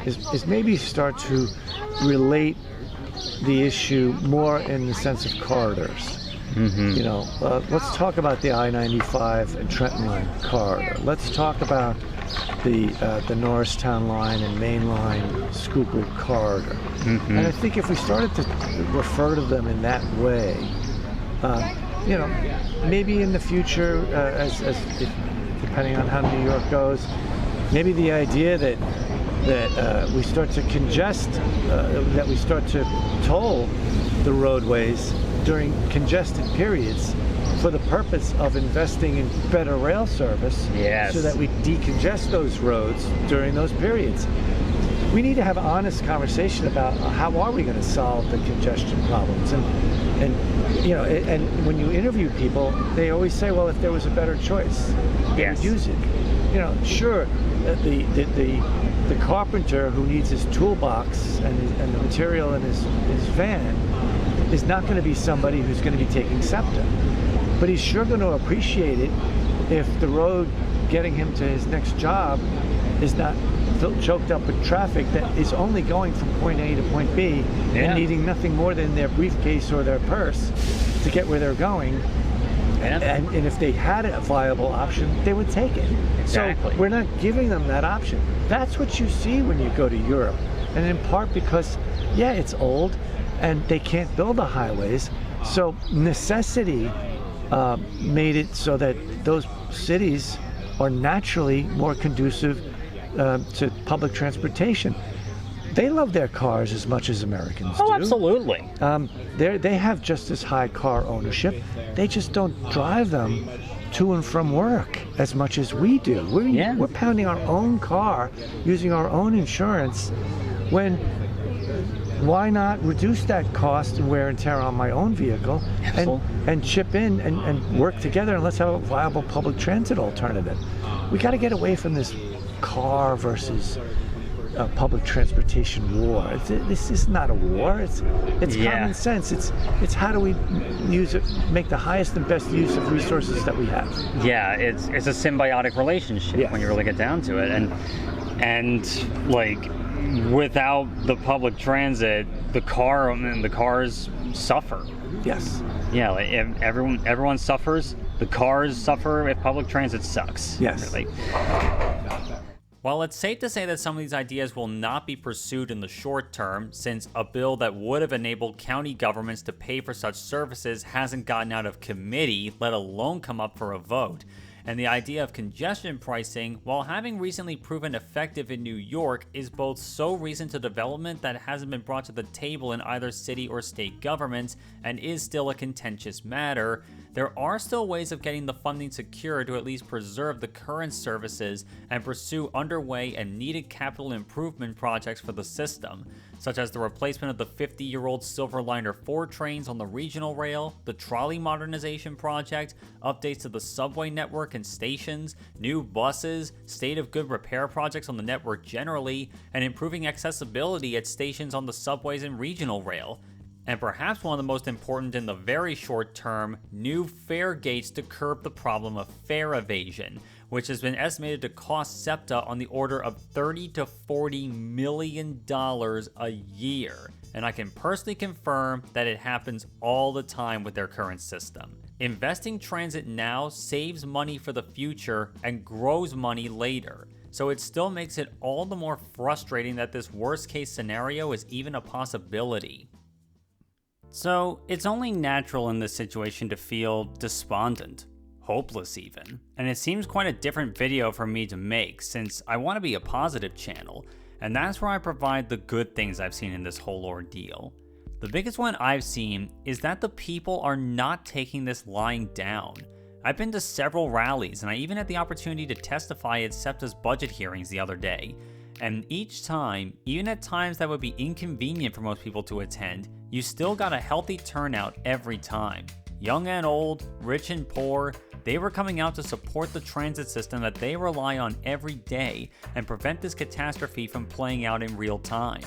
is maybe start to relate the issue more in the sense of corridors. Mm-hmm. Let's talk about the I-95 and Trenton Line corridor. Let's talk about the Norristown Line and Main Line Schuylkill corridor. Mm-hmm. And I think if we started to refer to them in that way, maybe in the future, depending on how New York goes, maybe the idea that we start to congest, that we start to toll the roadways during congested periods for the purpose of investing in better rail service, yes, so that we decongest those roads during those periods. We need to have an honest conversation about how are we going to solve the congestion problems. And when you interview people, they always say, well, if there was a better choice, they would use it. Sure, the carpenter who needs his toolbox and the material in his van is not going to be somebody who's going to be taking SEPTA. But he's sure going to appreciate it if the road getting him to his next job is not choked up with traffic that is only going from point A to point B and needing nothing more than their briefcase or their purse to get where they're going. Yeah. And if they had a viable option, they would take it. Exactly. So we're not giving them that option. That's what you see when you go to Europe. And in part because, it's old and they can't build the highways. So necessity made it so that those cities are naturally more conducive to public transportation. they love their cars as much as Americans do. Oh, absolutely. They have just as high car ownership. They just don't drive them to and from work as much as we do. We're pounding our own car, using our own insurance, when why not reduce that cost and wear and tear on my own vehicle and chip in and work together, and let's have a viable public transit alternative. We got to get away from this car versus public transportation war. This is not a war. It's common sense. It's how do we use it, make the highest and best use of resources that we have. Yeah, it's a symbiotic relationship when you really get down to it, and like without the public transit, the cars suffer. Yes. Yeah, like everyone suffers. The cars suffer if public transit sucks. Yes. Really. While it's safe to say that some of these ideas will not be pursued in the short term, since a bill that would have enabled county governments to pay for such services hasn't gotten out of committee, let alone come up for a vote. And the idea of congestion pricing, while having recently proven effective in New York, is both so recent to development that it hasn't been brought to the table in either city or state governments, and is still a contentious matter. There are still ways of getting the funding secured to at least preserve the current services and pursue underway and needed capital improvement projects for the system, such as the replacement of the 50-year-old Silverliner 4 trains on the regional rail, the trolley modernization project, updates to the subway network and stations, new buses, state of good repair projects on the network generally, and improving accessibility at stations on the subways and regional rail. And perhaps one of the most important in the very short term, new fare gates to curb the problem of fare evasion, which has been estimated to cost SEPTA on the order of $30 to $40 million a year. And I can personally confirm that it happens all the time with their current system. Investing transit now saves money for the future and grows money later. So it still makes it all the more frustrating that this worst case scenario is even a possibility. So it's only natural in this situation to feel despondent, hopeless even. And it seems quite a different video for me to make, since I want to be a positive channel, and that's where I provide the good things I've seen in this whole ordeal. The biggest one I've seen is that the people are not taking this lying down. I've been to several rallies, and I even had the opportunity to testify at SEPTA's budget hearings the other day. And each time, even at times that would be inconvenient for most people to attend, you still got a healthy turnout every time. Young and old, rich and poor, they were coming out to support the transit system that they rely on every day and prevent this catastrophe from playing out in real time.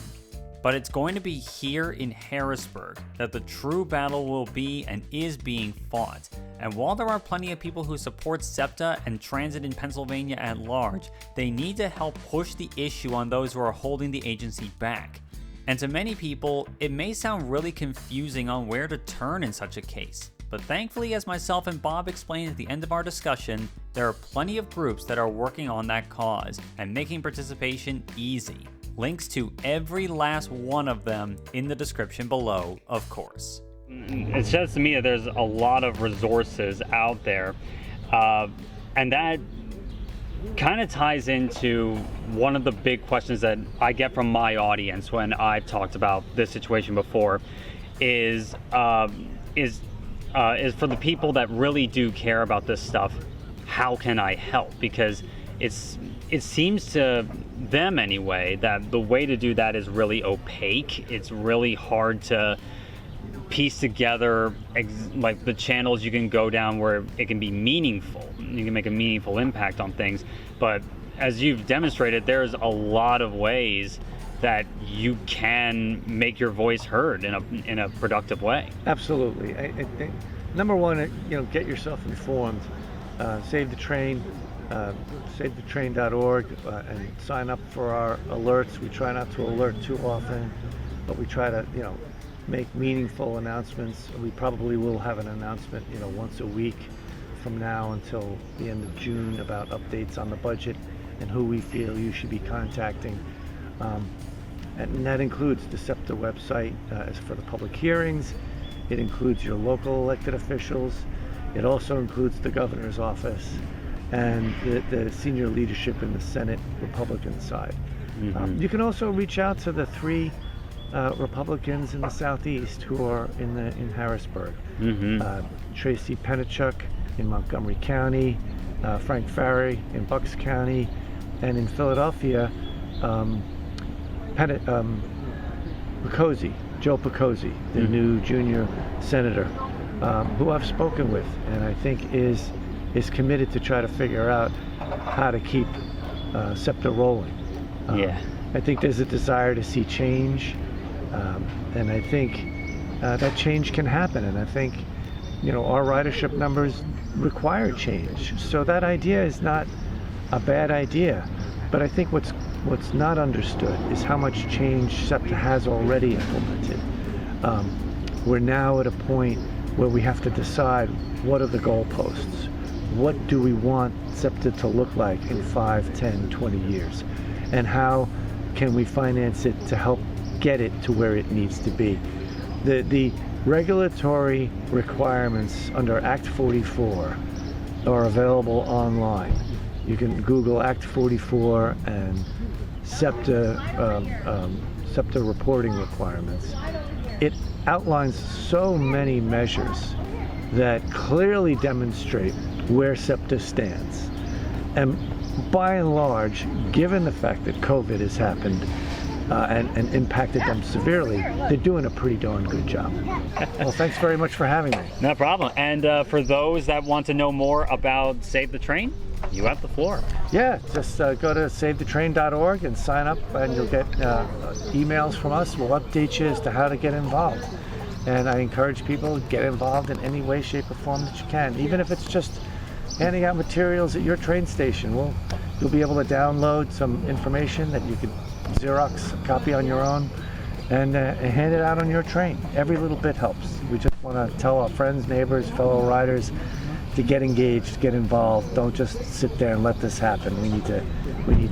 But it's going to be here in Harrisburg that the true battle will be and is being fought. And while there are plenty of people who support SEPTA and transit in Pennsylvania at large, they need to help push the issue on those who are holding the agency back. And to many people, it may sound really confusing on where to turn in such a case. But thankfully, as myself and Bob explained at the end of our discussion, there are plenty of groups that are working on that cause and making participation easy. Links to every last one of them in the description below, of course. It says to me that there's a lot of resources out there, and that kind of ties into one of the big questions that I get from my audience when I've talked about this situation before, is for the people that really do care about this stuff, how can I help? Because it seems to them anyway that the way to do that is really opaque. It's really hard to piece together like the channels you can go down where it can be meaningful. You can make a meaningful impact on things. But as you've demonstrated, there's a lot of ways that you can make your voice heard in a productive way. Absolutely. I think number one, get yourself informed. Save the Train. SaveTheTrain.org, and sign up for our alerts. We try not to alert too often, but we try to, make meaningful announcements. We probably will have an announcement, once a week from now until the end of June about updates on the budget and who we feel you should be contacting. And that includes the SEPTA website as for the public hearings. It includes your local elected officials. It also includes the governor's office and the senior leadership in the Senate Republican side. You can also reach out to the 3 Republicans in the Southeast who are in Harrisburg. Tracy Penachuk in Montgomery County, Frank Farry in Bucks County, and in Philadelphia, Joe Picozzi, the new junior senator, who I've spoken with, and I think is committed to try to figure out how to keep SEPTA rolling. I think there's a desire to see change, and I think that change can happen, and I think our ridership numbers require change. So that idea is not a bad idea, but I think what's not understood is how much change SEPTA has already implemented. We're now at a point where we have to decide what are the goalposts. What do we want SEPTA to look like in 5, 10, 20 years? And how can we finance it to help get it to where it needs to be? The regulatory requirements under Act 44 are available online. You can Google Act 44 and SEPTA reporting requirements. It outlines so many measures that clearly demonstrate where SEPTA stands. And by and large, given the fact that COVID has happened and impacted them severely, they're doing a pretty darn good job. Well, thanks very much for having me. No problem. And for those that want to know more about Save the Train, you have the floor. Yeah, just go to savethetrain.org and sign up, and you'll get emails from us. We'll update you as to how to get involved. And I encourage people to get involved in any way, shape, or form that you can, even if it's just handing out materials at your train station. You'll be able to download some information that you could Xerox a copy on your own and hand it out on your train. Every little bit helps. We just want to tell our friends, neighbors, fellow riders to get engaged, get involved. Don't just sit there and let this happen. We need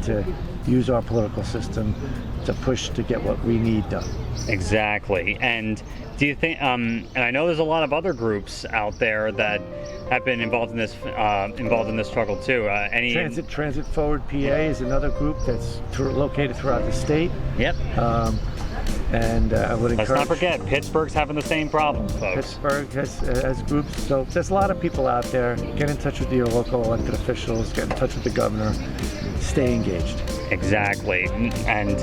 to use our political system to push to get what we need done. Exactly. And do you think, and I know there's a lot of other groups out there that have been involved in this struggle too. Transit Forward PA is another group that's located throughout the state. Yep. And I would encourage. Let's not forget, Pittsburgh's having the same problem, folks. Pittsburgh has groups, so there's a lot of people out there. Get in touch with your local elected officials. Get in touch with the governor. Stay engaged. Exactly, and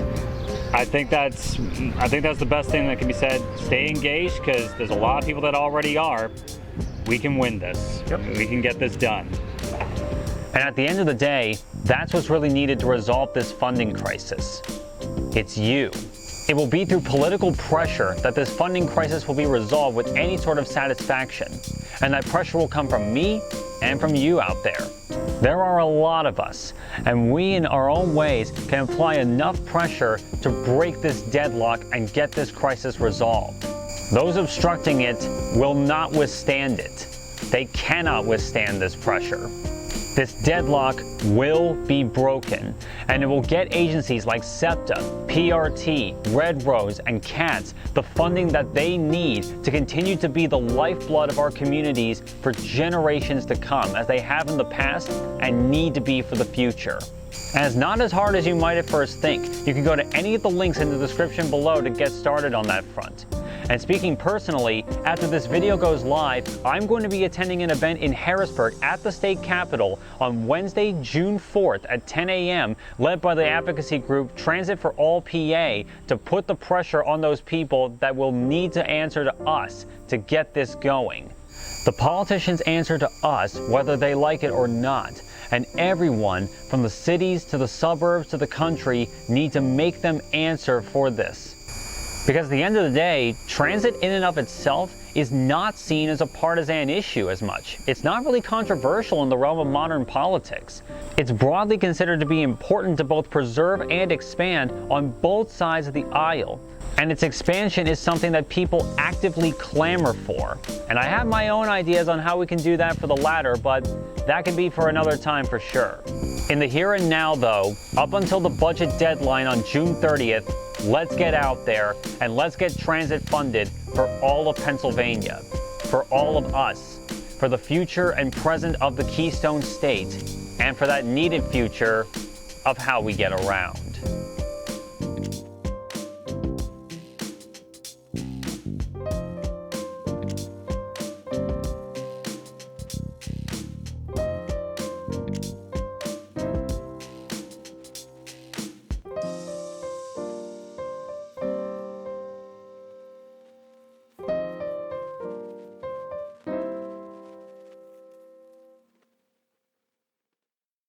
I think that's the best thing that can be said. Stay engaged, because there's a lot of people that already are. We can win this. Yep. We can get this done. And at the end of the day, that's what's really needed to resolve this funding crisis. It's you. It will be through political pressure that this funding crisis will be resolved with any sort of satisfaction. And that pressure will come from me and from you out there. There are a lot of us, and we in our own ways can apply enough pressure to break this deadlock and get this crisis resolved. Those obstructing it will not withstand it. They cannot withstand this pressure. This deadlock will be broken, and it will get agencies like SEPTA, PRT, Red Rose, and CATS the funding that they need to continue to be the lifeblood of our communities for generations to come, as they have in the past and need to be for the future. And it's not as hard as you might at first think. You can go to any of the links in the description below to get started on that front. And speaking personally, after this video goes live, I'm going to be attending an event in Harrisburg at the state capitol on Wednesday, June 4th at 10 a.m., led by the advocacy group Transit for All PA, to put the pressure on those people that will need to answer to us to get this going. The politicians answer to us whether they like it or not. And everyone from the cities to the suburbs to the country need to make them answer for this. Because at the end of the day, transit in and of itself is not seen as a partisan issue as much. It's not really controversial in the realm of modern politics. It's broadly considered to be important to both preserve and expand on both sides of the aisle. And its expansion is something that people actively clamor for. And I have my own ideas on how we can do that for the latter, but that can be for another time for sure. In the here and now though, up until the budget deadline on June 30th, let's get out there and let's get transit funded for all of Pennsylvania, for all of us, for the future and present of the Keystone State, and for that needed future of how we get around.